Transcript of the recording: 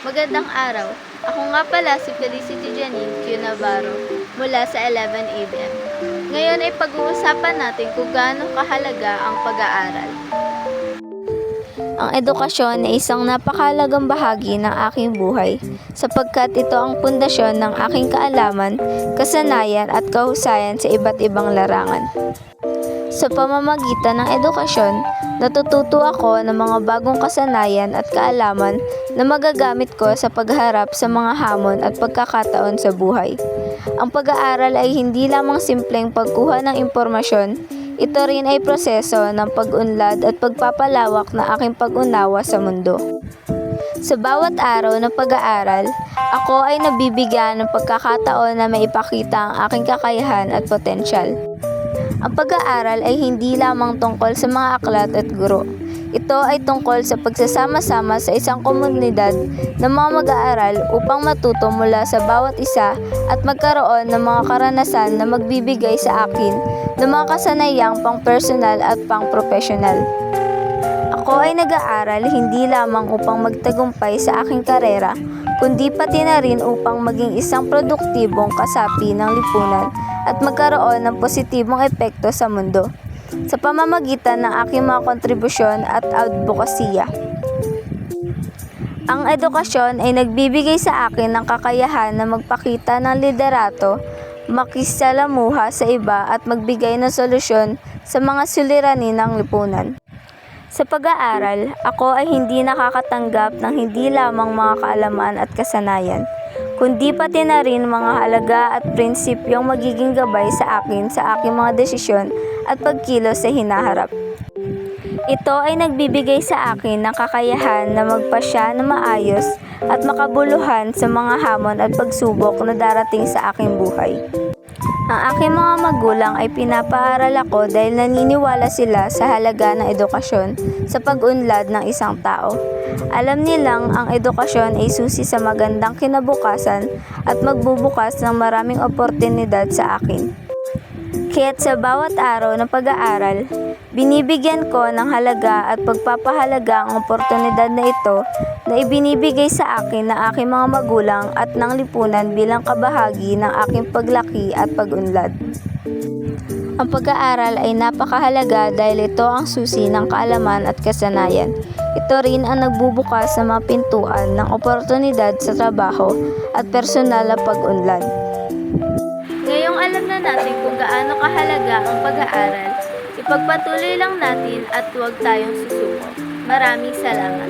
Magandang araw. Ako nga pala si Felicity Janine Q. Navarro mula sa 11 ABM. Ngayon ay pag-uusapan natin kung gaano kahalaga ang pag-aaral. Ang edukasyon ay isang napakahalagang bahagi ng aking buhay sapagkat ito ang pundasyon ng aking kaalaman, kasanayan at kahusayan sa iba't ibang larangan. Sa pamamagitan ng edukasyon, natututo ako ng mga bagong kasanayan at kaalaman na magagamit ko sa pagharap sa mga hamon at pagkakataon sa buhay. Ang pag-aaral ay hindi lamang simpleng pagkuha ng impormasyon, ito rin ay proseso ng pag-unlad at pagpapalawak ng aking pag-unawa sa mundo. Sa bawat araw ng pag-aaral, ako ay nabibigyan ng pagkakataon na maipakita ang aking kakayahan at potensyal. Ang pag-aaral ay hindi lamang tungkol sa mga aklat at guro. Ito ay tungkol sa pagsasama-sama sa isang komunidad ng mga mag-aaral upang matuto mula sa bawat isa at magkaroon ng mga karanasan na magbibigay sa akin ng mga kasanayang pang-personal at pang-professional. Ako ay nag-aaral hindi lamang upang magtagumpay sa aking karera, kundi pati na rin upang maging isang produktibong kasapi ng lipunan at magkaroon ng positibong epekto sa mundo sa pamamagitan ng aking mga kontribusyon at advokasya. Ang edukasyon ay nagbibigay sa akin ng kakayahan na magpakita ng liderato, makisalamuha sa iba at magbigay ng solusyon sa mga suliranin ng lipunan. Sa pag-aaral, ako ay hindi nakakatanggap ng hindi lamang mga kaalaman at kasanayan, kundi pati na rin mga halaga at prinsipyong magiging gabay sa akin sa aking mga desisyon at pagkilos sa hinaharap. Ito ay nagbibigay sa akin ng kakayahan na magpasya na maayos at makabuluhan sa mga hamon at pagsubok na darating sa aking buhay. Ang aking mga magulang ay pinapaaral ako dahil naniniwala sila sa halaga ng edukasyon sa pag-unlad ng isang tao. Alam nilang ang edukasyon ay susi sa magandang kinabukasan at magbubukas ng maraming oportunidad sa akin. Kaya't sa bawat araw ng pag-aaral, binibigyan ko ng halaga at pagpapahalaga ang oportunidad na ito na ibinibigay sa akin ng aking mga magulang at ng lipunan bilang kabahagi ng aking paglaki at pag-unlad. Ang pag-aaral ay napakahalaga dahil ito ang susi ng kaalaman at kasanayan. Ito rin ang nagbubukas sa mga pintuan ng oportunidad sa trabaho at personal na pag-unlad. Ngayong alam na natin kung gaano kahalaga ang pag-aaral, ipagpatuloy lang natin at huwag tayong susuko. Maraming salamat.